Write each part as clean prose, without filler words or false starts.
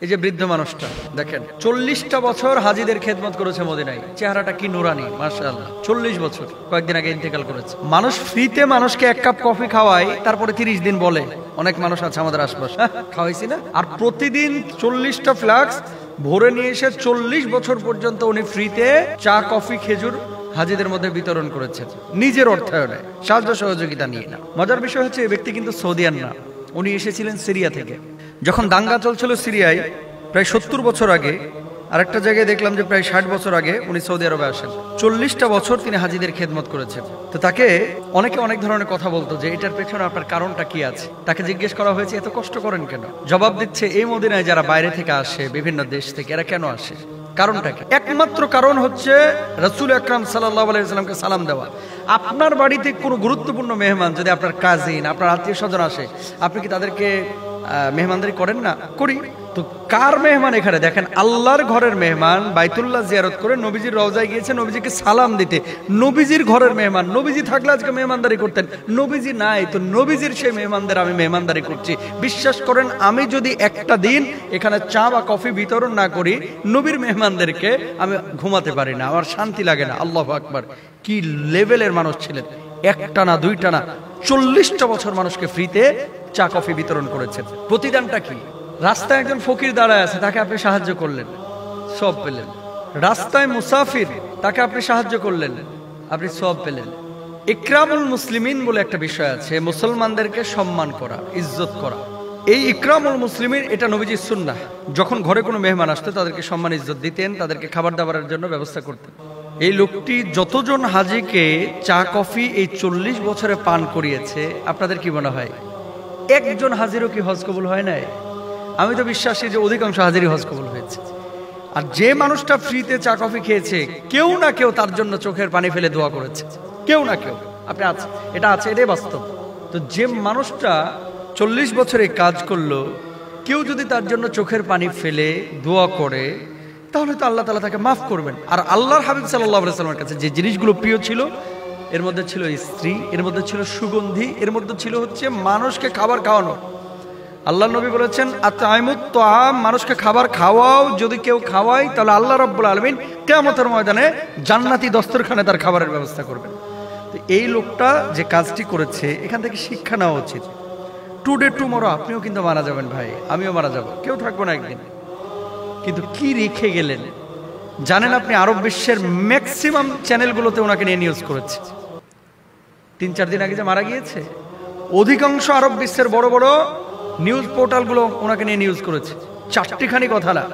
এই যে বৃদ্ধ মানুষটা দেখেন 40টা বছর হাজীদের খেদমত করেছে মদিনায়, চেহারাটা কি নুরানি মাশাআল্লাহ। 40 বছর, কয়েকদিন আগে ইন্তেকাল করেছে। মানুষ ফ্রিতে মানুষকে 1 কাপ কফি খাওয়ায়, তারপরে 30 দিন বলে। অনেক মানুষ আছে আমাদের আশপাশে, খাওয়াইছি না। আর প্রতিদিন 40টা ফ্লাক্স ভরে নিয়ে এসে 40 বছর পর্যন্ত উনি ফ্রিতে চা কফি খেজুর হাজীদের মধ্যে বিতরণ করেছেন, নিজের অর্থায়নে, সাহায্য সহযোগিতা নিয়ে না। মজার বিষয় হচ্ছে এই ব্যক্তি কিন্তু সৌদিয়ান না, উনি এসেছিলেন সিরিয়া থেকে। যখন দাঙ্গা চলছিল সিরিয়ায় প্রায় 70 বছর আগে, আরেকটা জায়গায় দেখলাম যে প্রায় 60 বছর আগে উনি সৌদি আরবে আসেন। 40টা বছর তিনি হাজীদের খেদমত করেছেন। তো তাকে অনেকে অনেক ধরনের কথা বলতো যে এটার পেছনে আপনার কারণটা কি আছে। তাকে জিজ্ঞেস করা হয়েছে এত কষ্ট করেন কেন? জবাব দিচ্ছে এই মদিনায় যারা বাইরে থেকে আসে, বিভিন্ন দেশ থেকে, এরা কেন আসে, কারণটা কি? একমাত্র কারণ হচ্ছে রাসূল আকরাম সাল্লাল্লাহু আলাইহি ওয়াসাল্লামকে সালাম দেওয়া। আপনার বাড়িতে কোনো গুরুত্বপূর্ণ মেহমান যদি আপনার কাজিন, আপনার আত্মীয় স্বজন আসে, আপনি কি তাদেরকে মেহমানদারি করেন না? করি। তো কার মেহমান এখানে? দেখেন, আল্লাহর ঘরের মেহমান বাইতুল্লাহ জিয়ারত করে নবীজির রওজায় গিয়েছে নবীজিকে সালাম দিতে। নবীজির ঘরের মেহমান, নবীজি থাকলে আজকে মেহমানদারি করতেন, নবীজি নাই, তো নবীজির সেই মেহমানদের আমি মেহমানদারি করছি। বিশ্বাস করেন, আমি যদি একটা দিন এখানে চা বা কফি বিতরণ না করি নবীর মেহমানদেরকে, আমি ঘুমাতে পারি না, আমার শান্তি লাগে না। আল্লাহু আকবার, কি লেভেলের মানুষ ছিলেন! একটা না, দুইটা না, 40টা বছর মানুষকে ফ্রিতে চা কফি বিতরণ করেছেন। প্রতিদানটা কি? রাস্তায় একজন ফকির দাঁড়ায় আছে, তাকে আপনি সাহায্য করলেন, সব পেলেন। রাস্তায় মুসাফির, তাকে আপনি সাহায্য করলেন, আপনি সব পেলেন। ইকরামুল মুসলিমিন বলে একটা বিষয় আছে, মুসলমানদেরকে সম্মান করা, ইজ্জত করা। এই ইকরামুল মুসলিমিন, এটা নবীজির সুন্নাহ। যখন ঘরে কোনো মেহমান আসতো তাদেরকে সম্মান ইজ্জত দিতেন, তাদেরকে খাবার দাবারের জন্য ব্যবস্থা করতেন। এই লোকটি যতজন হাজীকে চা কফি এই 40 বছরে পান করিয়েছে, আপনাদের কি মনে হয় একজন হাজিরও কি হজ কবুল হয় নাই? আমি তো বিশ্বাসী যে অধিকাংশ হাজিরই হজ কবুল হয়েছে। আর যে মানুষটা ফ্রিতে চা কফি খেয়েছে, কেউ না কেউ তার জন্য চোখের পানি ফেলে দোয়া করেছে, কেউ না কেউ। আপনি আছে, এটা আছে, এটাই বাস্তব। তো যে মানুষটা 40 বছরে কাজ করলো, কেউ যদি তার জন্য চোখের পানি ফেলে দোয়া করে, তাহলে তো আল্লাহ তাআলা তাকে মাফ করবেন। আর আল্লাহর হাবিব সাল্লাল্লাহু আলাইহি ওয়াসাল্লামের কাছে যে জিনিসগুলো প্রিয় ছিল, এর মধ্যে ছিল স্ত্রী, এর মধ্যে ছিল সুগন্ধি, এর মধ্যে ছিল হচ্ছে মানুষকে খাবার খাওয়ানো। আল্লাহ নবী বলেছেন, আতআইমুত তাআম, মানুষকে খাবার খাওয়াও। যদি কেউ খাওয়ায় তাহলে আল্লাহ রাব্বুল আলামিন কিয়ামতের ময়দানে জান্নাতি দস্তরখানে তার খাবারের ব্যবস্থা করবেন। তো এই লোকটা যে কাজটি করেছে, এখান থেকে শিক্ষা নেওয়া উচিত। টুডে টুমরো আপনিও কিন্তু মারা যাবেন ভাই, আমিও মারা যাব, কেউ থাকবো না একদিন। কিন্তু কি রেখে গেলেন জানেন আপনি? আরব বিশ্বের ম্যাক্সিমাম চ্যানেলগুলোতে ওনাকে নিয়ে নিউজ করেছে। 3-4 দিন আগে যে মারা গিয়েছে, অধিকাংশ আরব বিশ্বের বড় বড় নিউজ পোর্টালগুলো ওনাকে নিয়ে নিউজ করেছে। 4টিখানি কথা না।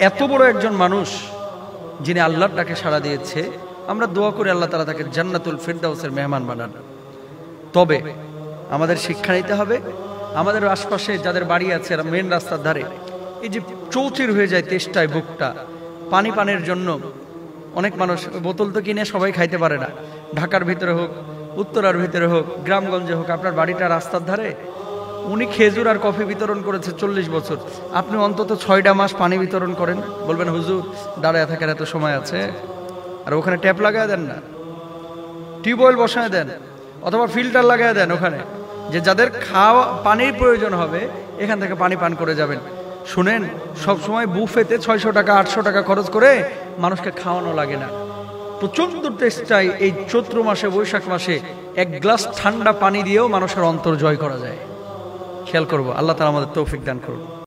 এত বড় একজন মানুষ যিনি আল্লাহর ডাকে সাড়া দিয়েছে, আমরা দোয়া করি আল্লাহ তাআলা তাকে জান্নাতুল ফিরদাউসের মেহমান বানান। তবে আমাদের শিক্ষা নিতে হবে, আমাদের আশপাশে যাদের বাড়ি আছে, এরা মেন রাস্তার ধারে, এই যে চৌচির হয়ে যায় তেষ্টায় বুকটা, পানির জন্য অনেক মানুষ বোতল তো কিনে সবাই খাইতে পারে না। ঢাকার ভিতরে হোক, উত্তরার ভিতরে হোক, গ্রামগঞ্জে হোক, আপনার বাড়িটা রাস্তার ধারে, উনি খেজুর আর কফি বিতরণ করেছে 40 বছর। আপনি অন্তত 6টা মাস পানি বিতরণ করেন। বলবেন হুজুর দাঁড়ায় থাকার এত সময় আছে? আর ওখানে ট্যাপ লাগায় দেন না, টিউবওয়েল বসায় দেন, অথবা ফিল্টার লাগায় দেন ওখানে, যে যাদের খাওয়া পানির প্রয়োজন হবে এখান থেকে পানি পান করে যাবেন। শুনেন, সবসময় বুফেতে 600 টাকা 800 টাকা খরচ করে মানুষকে খাওয়ানো লাগে না। প্রচন্ড তেষ্টায় এই চৈত্র মাসে, বৈশাখ মাসে 1 গ্লাস ঠান্ডা পানি দিয়েও মানুষের অন্তর জয় করা যায়। খেয়াল করবো। আল্লাহ তাআলা আমাদের তৌফিক দান করুন।